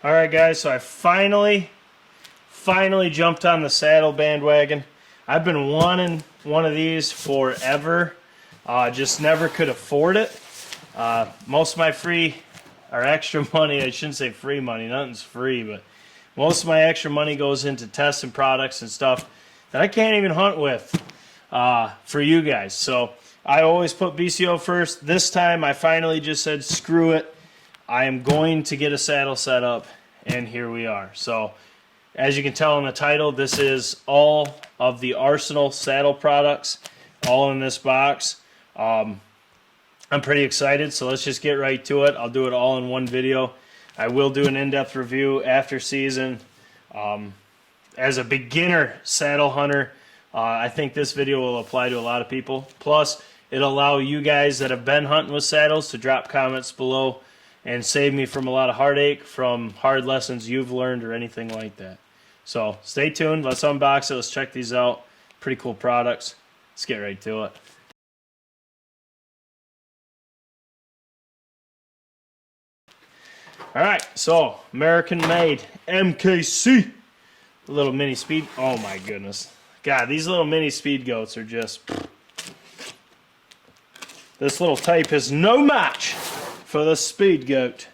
Alright guys, so I finally jumped on the saddle bandwagon. I've been wanting one of these forever. Just never could afford it. Most of my free or extra money, I shouldn't say free money, nothing's free, but most of my extra money goes into testing products and stuff that I can't even hunt with for you guys. So I always put BCO first. This time I finally just said screw it. I am going to get a saddle set up, and here we are. So as you can tell in the title, this is all of the Arsenal saddle products, all in this box. I'm pretty excited, so let's just get right to it. I'll do it all in one video. I will do an in-depth review after season. As a beginner saddle hunter, I think this video will apply to a lot of people. Plus, it'll allow you guys that have been hunting with saddles to drop comments below and save me from a lot of heartache from hard lessons you've learned or anything like that. So stay tuned. Let's unbox it. Let's check these out. Pretty cool products. Let's get right to it. Alright, so American made MKC. The little mini speed. Oh my goodness. God, these little mini speed goats are just... This little tape is no match for the speed goat.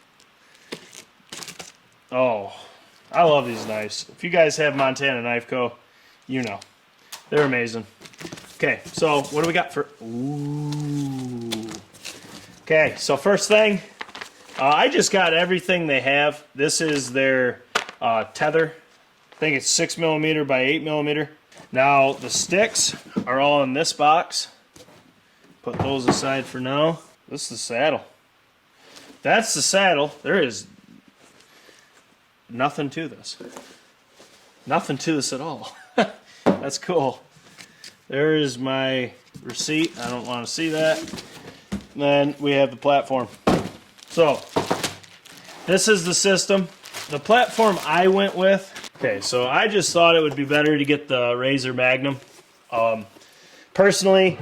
Oh, I love these knives. If you guys have Montana Knife Co., you know. They're amazing. Okay, so what do we got for... Ooh. Okay, so first thing, I just got everything they have. This is their tether. I think it's 6mm by 8mm. Now, the sticks are all in this box. Put those aside for now. This is the saddle. That's the saddle. There is nothing to this. Nothing to this at all. That's cool. There is my receipt. I don't want to see that. Then we have the platform. So, this is the system. The platform I went with. Okay, so I just thought it would be better to get the Razor Magnum. Personally,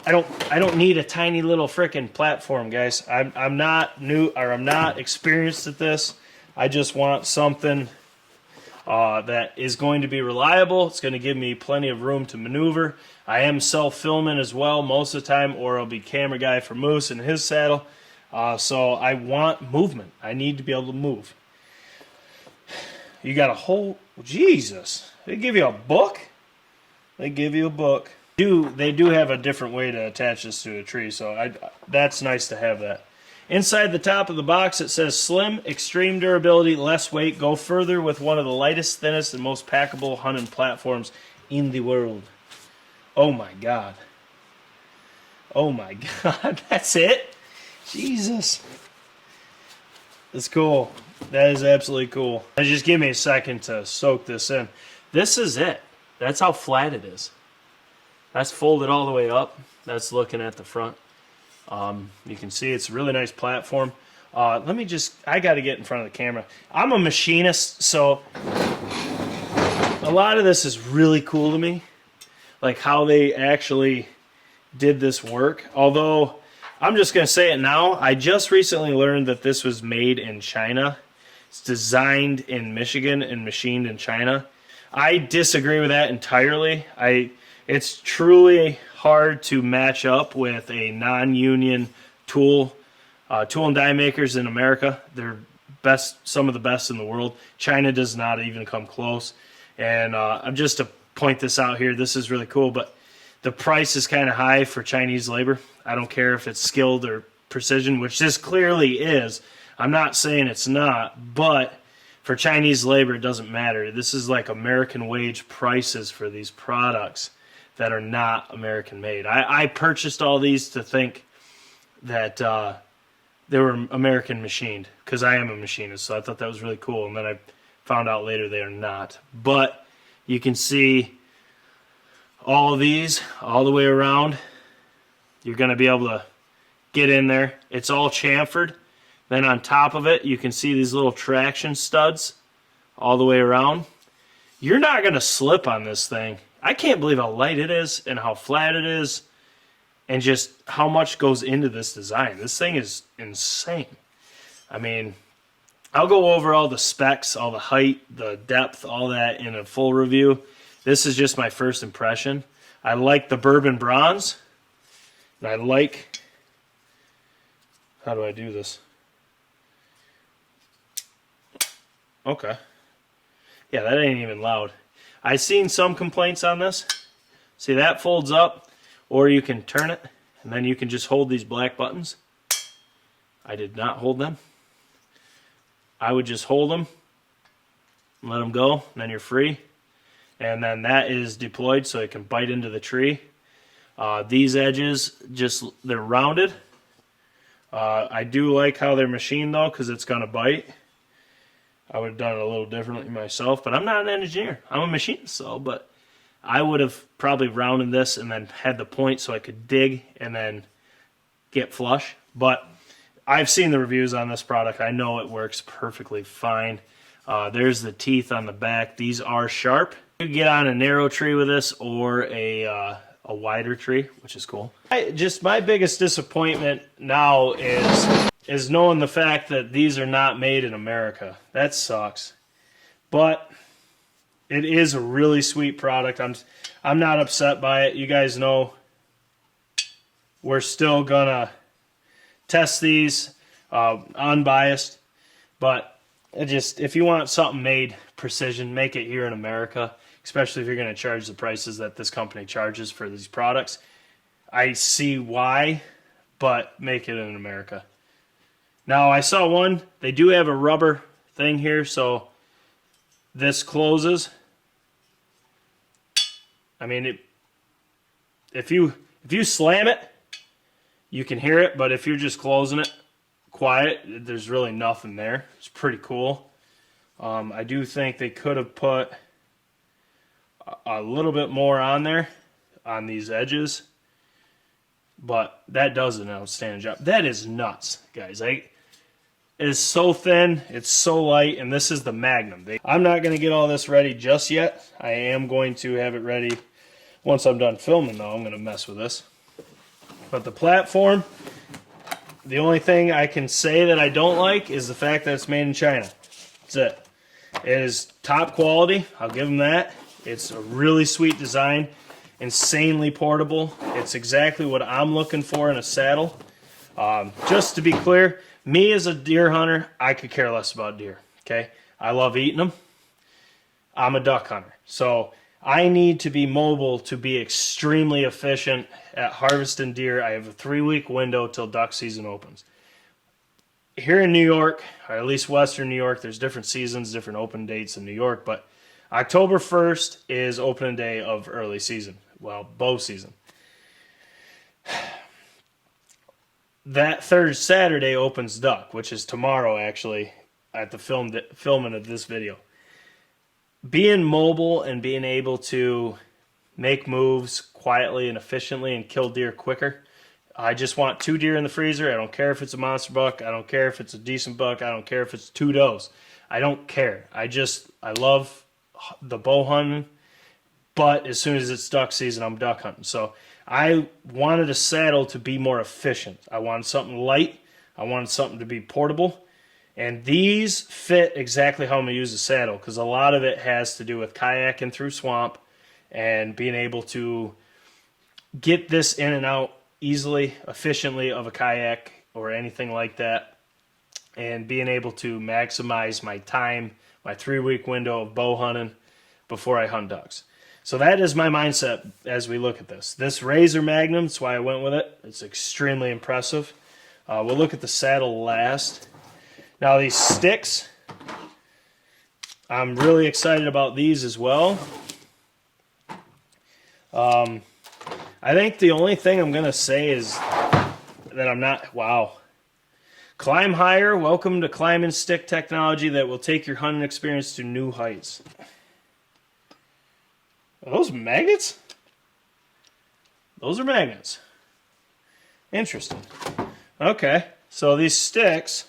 I don't need a tiny little frickin' platform, guys. I'm not new, or I'm not experienced at this. I just want something that is going to be reliable. It's going to give me plenty of room to maneuver. I am self-filming as well most of the time, or I'll be camera guy for Moose in his saddle. So I want movement. I need to be able to move. You got a whole... Jesus. They give you a book? They give you a book. They do have a different way to attach this to a tree, so that's nice to have that. Inside the top of the box it says slim, extreme durability, less weight, go further with one of the lightest, thinnest, and most packable hunting platforms in the world. Oh my god. Oh my god, that's it? Jesus. That's cool. That is absolutely cool. Just give me a second to soak this in. This is it. That's how flat it is. That's folded all the way up. That's looking at the front. You can see it's a really nice platform. I got to get in front of the camera. I'm a machinist, so a lot of this is really cool to me. Like how they actually did this work. Although, I'm just going to say it now. I just recently learned that this was made in China. It's designed in Michigan and machined in China. I disagree with that entirely. It's truly hard to match up with a non-union tool and die makers in America. They're some of the best in the world. China does not even come close. And just to point this out here, this is really cool, but the price is kind of high for Chinese labor. I don't care if it's skilled or precision, which this clearly is. I'm not saying it's not, but for Chinese labor, it doesn't matter. This is like American wage prices for these products that are not American made. I purchased all these to think that they were American machined, because I am a machinist, so I thought that was really cool, and then I found out later they are not. But you can see all of these all the way around. You're going to be able to get in there. It's all chamfered. Then on top of it, you can see these little traction studs all the way around. You're not going to slip on this thing. I can't believe how light it is and how flat it is and just how much goes into this design. This thing is insane. I mean, I'll go over all the specs, all the height, the depth, all that in a full review. This is just my first impression. I like the bourbon bronze. And I like... How do I do this? Okay. Yeah, that ain't even loud. I've seen some complaints on this. See, that folds up, or you can turn it, and then you can just hold these black buttons. I did not hold them. I would just hold them, let them go, and then you're free. And then that is deployed so it can bite into the tree. These edges, they're rounded. I do like how they're machined though, because it's going to bite. I would have done it a little differently myself, but I'm not an engineer. I'm a machinist, but I would have probably rounded this and then had the point so I could dig and then get flush. But I've seen the reviews on this product. I know it works perfectly fine. There's the teeth on the back. These are sharp. You can get on a narrow tree with this or a wider tree, which is cool. My biggest disappointment now is knowing the fact that these are not made in America. That sucks. But it is a really sweet product. I'm not upset by it. You guys know we're still gonna test these unbiased, but if you want something made precision, make it here in America, especially if you're going to charge the prices that this company charges for these products. I see why, but make it in America. Now, I saw one, they do have a rubber thing here, so this closes. I mean, if you slam it, you can hear it, but if you're just closing it quiet, there's really nothing there. It's pretty cool. I do think they could have put a little bit more on there on these edges, but that does an outstanding job. That is nuts, guys. It is so thin, it's so light, and this is the Magnum. I'm not going to get all this ready just yet. I am going to have it ready once I'm done filming, though. I'm going to mess with this. But the platform, the only thing I can say that I don't like is the fact that it's made in China. That's it. It is top quality. I'll give them that. It's a really sweet design, insanely portable. It's exactly what I'm looking for in a saddle. Just to be clear, me as a deer hunter, I could care less about deer. Okay, I love eating them. I'm a duck hunter, so I need to be mobile to be extremely efficient at harvesting deer. I have a 3-week window till duck season opens. Here in New York, or at least Western New York, there's different seasons, different open dates in New York, but October 1st is opening day of early season. Well, bow season. That third Saturday opens duck, which is tomorrow actually at the filming of this video. Being mobile and being able to make moves quietly and efficiently and kill deer quicker. I just want 2 deer in the freezer. I don't care if it's a monster buck. I don't care if it's a decent buck. I don't care if it's 2 does. I don't care. I love the bow hunting, but as soon as it's duck season, I'm duck hunting. So I wanted a saddle to be more efficient. I wanted something light. I wanted something to be portable. And these fit exactly how I'm going to use the saddle, because a lot of it has to do with kayaking through swamp and being able to get this in and out easily, efficiently of a kayak or anything like that, and being able to maximize my time, my 3-week window of bow hunting before I hunt ducks. So that is my mindset as we look at this. This Razor Magnum, that's why I went with it. It's extremely impressive. We'll look at the saddle last. Now these sticks, I'm really excited about these as well. I think the only thing I'm going to say is that I'm not, wow. Climb higher, welcome to climbing stick technology that will take your hunting experience to new heights. Are those magnets? Those are magnets. Interesting. Okay, so these sticks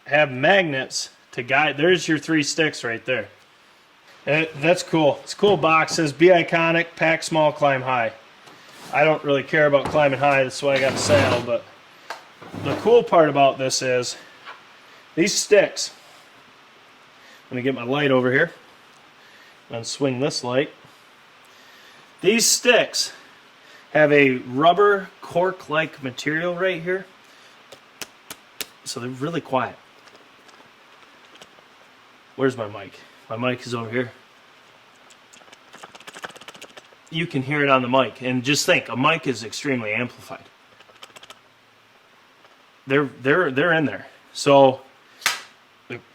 have magnets to guide. There's your 3 sticks right there. That's cool. It's a cool box. It says be iconic, pack small, climb high. I don't really care about climbing high, that's why I got a saddle, but the cool part about this is these sticks. Let me get my light over here and swing this light. These sticks have a rubber cork-like material right here, so they're really quiet. Where's my mic? My mic is over here. You can hear it on the mic, and just think, a mic is extremely amplified. They're in there. So,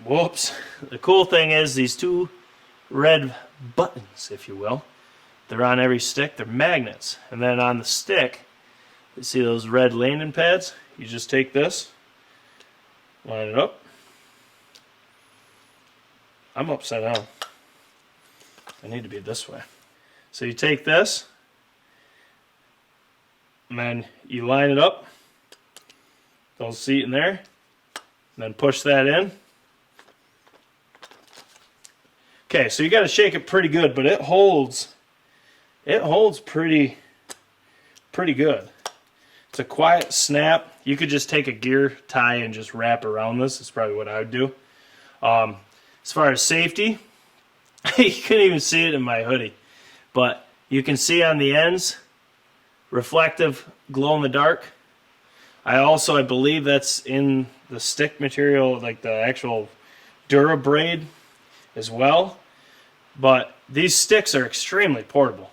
whoops. The cool thing is these two red buttons, if you will, they're on every stick. They're magnets, and then on the stick, you see those red landing pads? You just take this, line it up. I'm upside down. I need to be this way. So you take this, and then you line it up, those seat in there, and then push that in. Okay, so you got to shake it pretty good, but it holds pretty good. It's a quiet snap. You could just take a gear tie and just wrap around this. That's probably what I would do. As far as safety, you couldn't even see it in my hoodie. But you can see on the ends, reflective glow in the dark. I believe that's in the stick material, like the actual Durabraid as well. But these sticks are extremely portable.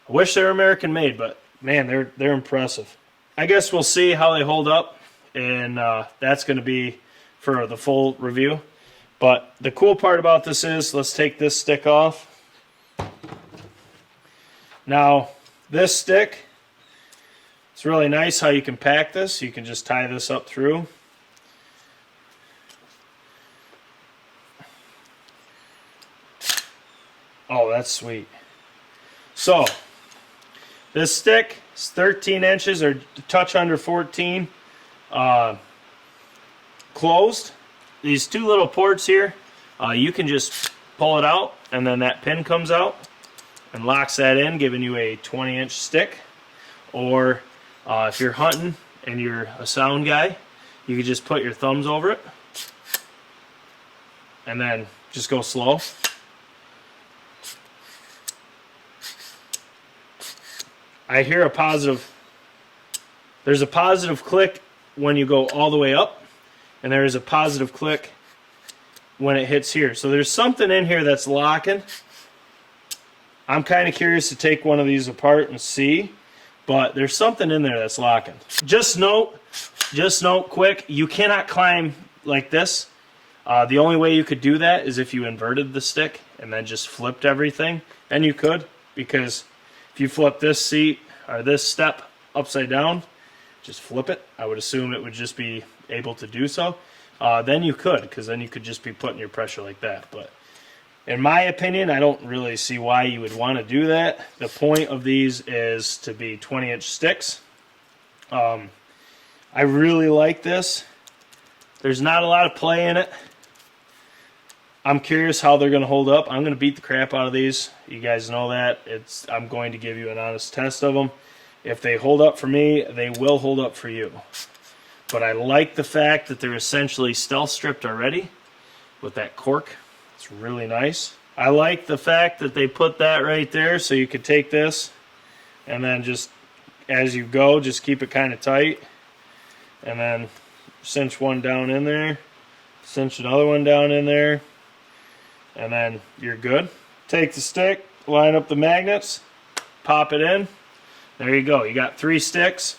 I wish they were American made, but man, they're impressive. I guess we'll see how they hold up, and that's going to be for the full review. But the cool part about this is, let's take this stick off. Now, this stick, it's really nice how you can pack this. You can just tie this up through. Oh, that's sweet. So, this stick is 13 inches or a touch under 14. Closed. These two little ports here, you can just pull it out, and then that pin comes out and locks that in, giving you a 20-inch stick. Or if you're hunting and you're a sound guy, you can just put your thumbs over it and then just go slow. I hear a positive, there's a positive click when you go all the way up, and there is a positive click when it hits here. So there's something in here that's locking. I'm kind of curious to take one of these apart and see, but there's something in there that's locking. Just note quick, you cannot climb like this. The only way you could do that is if you inverted the stick and then just flipped everything. And you could, because if you flip this seat or this step upside down, just flip it, I would assume it would just be able to do so. Then you could, because then you could just be putting your pressure like that. But in my opinion, I don't really see why you would want to do that. The point of these is to be 20-inch sticks. I really like this. There's not a lot of play in it. I'm curious how they're going to hold up. I'm going to beat the crap out of these. You guys know that. I'm going to give you an honest test of them. If they hold up for me, they will hold up for you. But I like the fact that they're essentially stealth stripped already with that cork. It's really nice. I like the fact that they put that right there so you could take this and then just as you go, just keep it kind of tight. And then cinch one down in there, cinch another one down in there, and then you're good. Take the stick, line up the magnets, pop it in. There you go. You got 3 sticks,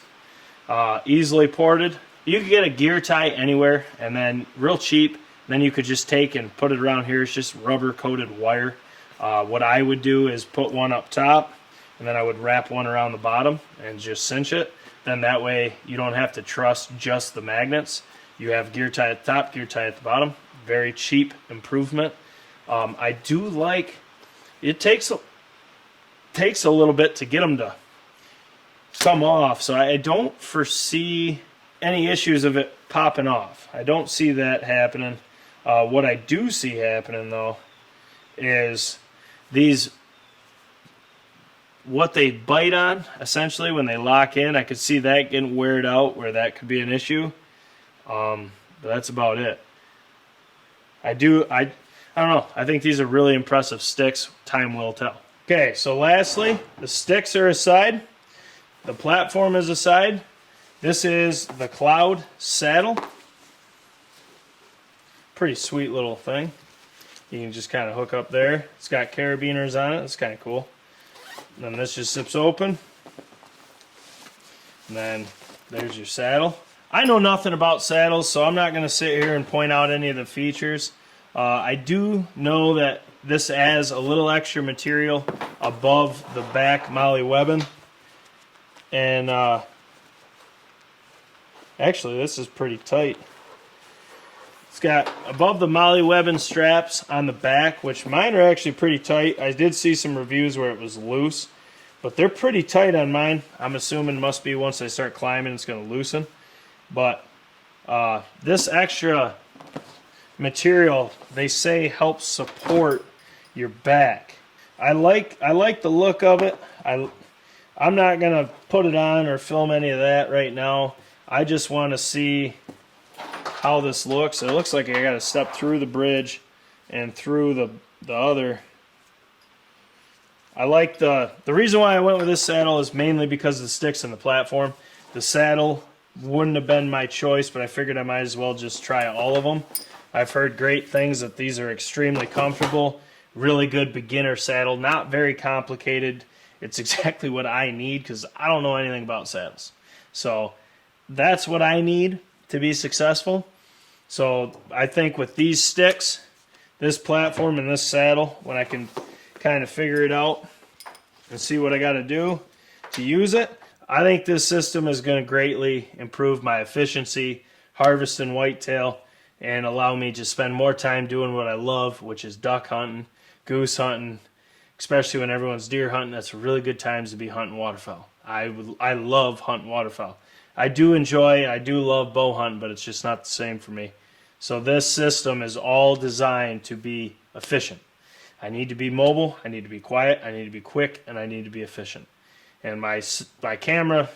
easily ported. You could get a gear tie anywhere, and then real cheap. Then you could just take and put it around here. It's just rubber coated wire. What I would do is put one up top, and then I would wrap one around the bottom and just cinch it. Then that way you don't have to trust just the magnets. You have gear tie at the top, gear tie at the bottom. Very cheap improvement. I do like, it takes a little bit to get them to come off, so I don't foresee any issues of it popping off. I don't see that happening. What I do see happening though is these what they bite on, essentially, when they lock in. I could see that getting weared out, where that could be an issue. But that's about it. I don't know. I think these are really impressive sticks. Time will tell. Okay, so lastly, the sticks are aside. The platform is aside. This is the Cloud saddle. Pretty sweet little thing. You can just kind of hook up there. It's got carabiners on it. It's kind of cool. And then this just zips open. And then there's your saddle. I know nothing about saddles, so I'm not going to sit here and point out any of the features. I do know that this adds a little extra material above the back molly webbing. And actually, this is pretty tight. It's got above the molly webbing straps on the back, which mine are actually pretty tight. I did see some reviews where it was loose, but they're pretty tight on mine. I'm assuming must be once I start climbing it's going to loosen. But this extra material, they say, helps support your back. I like the look of it. I'm not going to put it on or film any of that right now. I just want to see how this looks. It looks like I got to step through the bridge and through the other. I like the reason why I went with this saddle is mainly because of the sticks and the platform. The saddle wouldn't have been my choice, but I figured I might as well just try all of them. I've heard great things that these are extremely comfortable, really good beginner saddle, not very complicated. It's exactly what I need because I don't know anything about saddles. So that's what I need to be successful. So I think with these sticks, this platform, and this saddle, when I can kind of figure it out and see what I got to do to use it, I think this system is going to greatly improve my efficiency, harvesting whitetail, and allow me to spend more time doing what I love, which is duck hunting, goose hunting, especially when everyone's deer hunting. That's really good times to be hunting waterfowl. I love hunting waterfowl. I do love bow hunting, but it's just not the same for me. So this system is all designed to be efficient. I need to be mobile, I need to be quiet, I need to be quick, and I need to be efficient. And my camera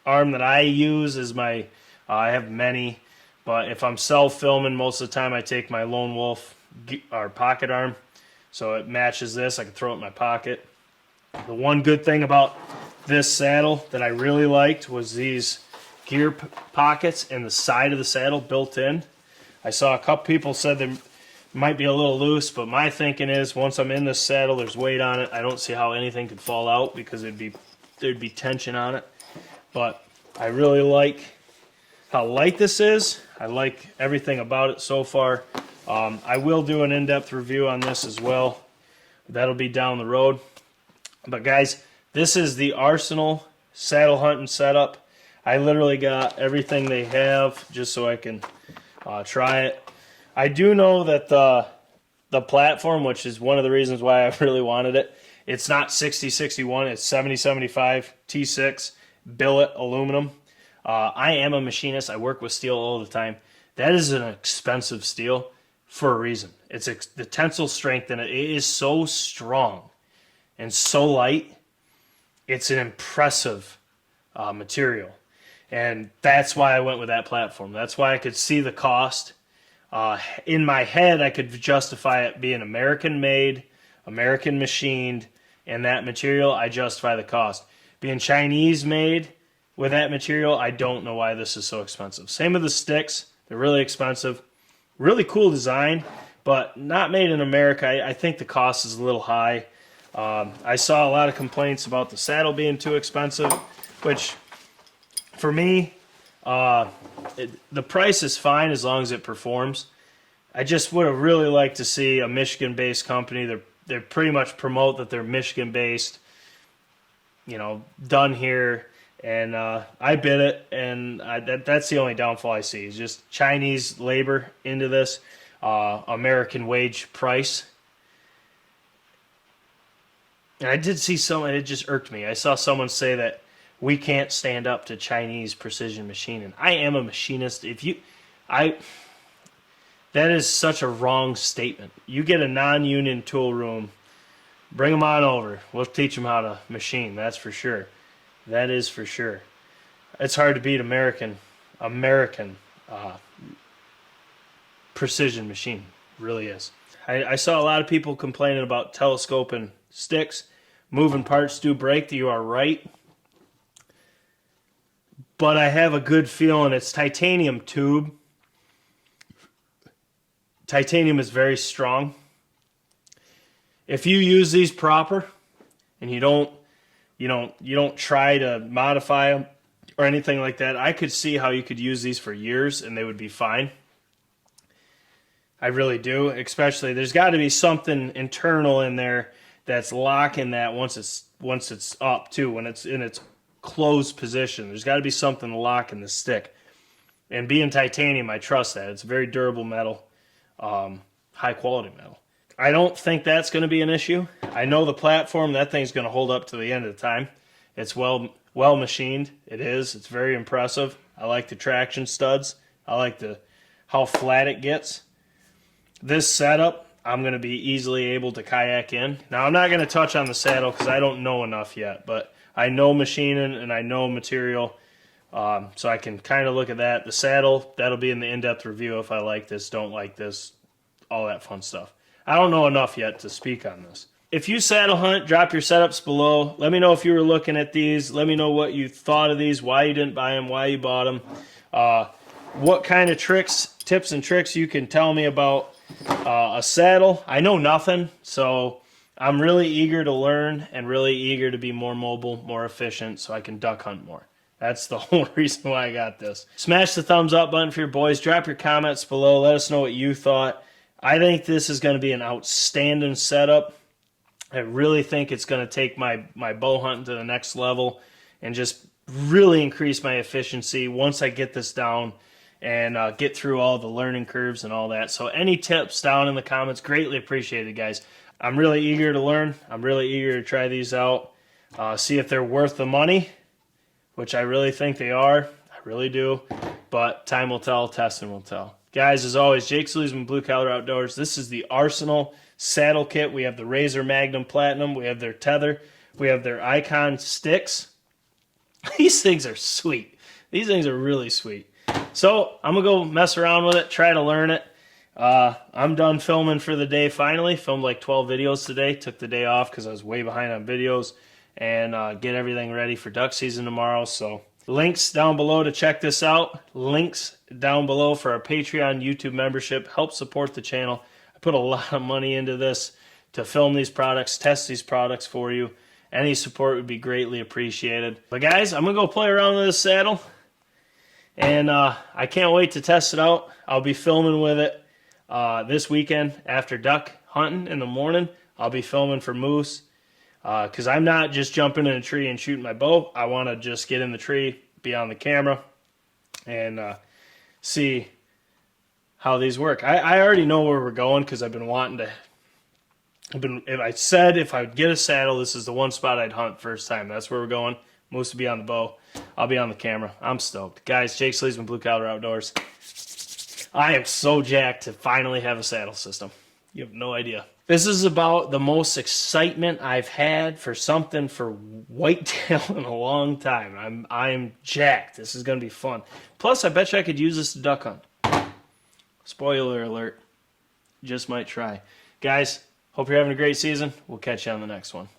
arm that I use is I have many, but if I'm self-filming, most of the time I take my Lone Wolf or pocket arm, so it matches this. I can throw it in my pocket. The one good thing about this saddle that I really liked was these gear pockets in the side of the saddle built in. I saw a couple people said they might be a little loose, but my thinking is once I'm in this saddle, there's weight on it. I don't see how anything could fall out because there'd be tension on it. But I really like how light this is. I like everything about it so far. I will do an in-depth review on this as well. That'll be down the road. But guys, this is the Arsenal saddle hunting setup. I literally got everything they have just so I can try it. I do know that the platform, which is one of the reasons why I really wanted it, it's not 60-61, it's 70-75 T6 billet aluminum. I am a machinist. I work with steel all the time. That is an expensive steel for a reason. It's the tensile strength in it. It is so strong and so light. It's an impressive material. And that's why I went with that platform. That's why I could see the cost. In my head, I could justify it being American-made, American-machined, and that material, I justify the cost. Being Chinese-made with that material, I don't know why this is so expensive. Same with the sticks. They're really expensive. Really cool design, but not made in America. I think the cost is a little high. I saw a lot of complaints about the saddle being too expensive, which for me, the price is fine as long as it performs. I just would have really liked to see a Michigan-based company. They pretty much promote that they're Michigan-based, done here. And I bid it, and that's the only downfall I see is just Chinese labor into this, American wage price. And I did see someone, it just irked me. I saw someone say that we can't stand up to Chinese precision machining. I am a machinist. That is such a wrong statement. You get a non-union tool room bring them on over. We'll teach them how to machine. That's for sure. That is for sure. It's hard to beat American precision machine. It really is. I saw a lot of people complaining about telescoping sticks. Moving parts do break. You are right. But I have a good feeling it's titanium tube. Titanium is very strong. If you use these proper and you don't try to modify them or anything like that, I could see how you could use these for years and they would be fine. I really do. Especially there's got to be something internal in there that's locking that once it's up too, when it's in its closed position. There's got to be something locking the stick. And being titanium, I trust that. It's a very durable metal, high quality metal. I don't think that's going to be an issue. I know the platform, that thing's going to hold up to the end of the time. It's well machined. It is. It's very impressive. I like the traction studs. I like how flat it gets. This setup, I'm going to be easily able to kayak in. Now, I'm not going to touch on the saddle because I don't know enough yet, but I know machining and I know material, so I can kind of look at that. The saddle, that'll be in the in-depth review if I like this, don't like this, all that fun stuff. I don't know enough yet to speak on this. If you saddle hunt, drop your setups below. Let me know if you were looking at these. Let me know what you thought of these, why you didn't buy them, why you bought them. What kind of tips and tricks you can tell me about a saddle. I know nothing, so I'm really eager to learn and really eager to be more mobile, more efficient, so I can duck hunt more. That's the whole reason why I got this. Smash the thumbs up button for your boys. Drop your comments below. Let us know what you thought. I think this is going to be an outstanding setup. I really think it's going to take my bow hunting to the next level and just really increase my efficiency once I get this down and get through all the learning curves and all that. So any tips down in the comments, greatly appreciated, guys. I'm really eager to learn. I'm really eager to try these out, see if they're worth the money, which I really think they are. I really do. But time will tell, testing will tell. Guys, as always, Jake Sleesman, Blue Collar Outdoors. This is the Arsenal saddle kit. We have the Razor Magnum Platinum. We have their tether. We have their Icon sticks. These things are sweet. These things are really sweet. So I'm going to go mess around with it, try to learn it. I'm done filming for the day finally. Filmed like 12 videos today. Took the day off because I was way behind on videos. And get everything ready for duck season tomorrow. So links down below to check this out. Links down below for our Patreon YouTube membership. Help support the channel. I put a lot of money into this to film these products, test these products for you. Any support would be greatly appreciated. But guys, I'm going to go play around with this saddle. And I can't wait to test it out. I'll be filming with it this weekend after duck hunting in the morning. I'll be filming for moose because I'm not just jumping in a tree and shooting my bow. I want to just get in the tree, be on the camera, and see how these work. I already know where we're going because I've been wanting to. If I said if I would get a saddle, this is the one spot I'd hunt first time. That's where we're going. Moose will be on the bow. I'll be on the camera. I'm stoked. Guys, Jake Sleesman, Blue Collar Outdoors. I am so jacked to finally have a saddle system. You have no idea. This is about the most excitement I've had for something for whitetail in a long time. I'm jacked. This is going to be fun. Plus, I bet you I could use this to duck hunt. Spoiler alert. Just might try. Guys, hope you're having a great season. We'll catch you on the next one.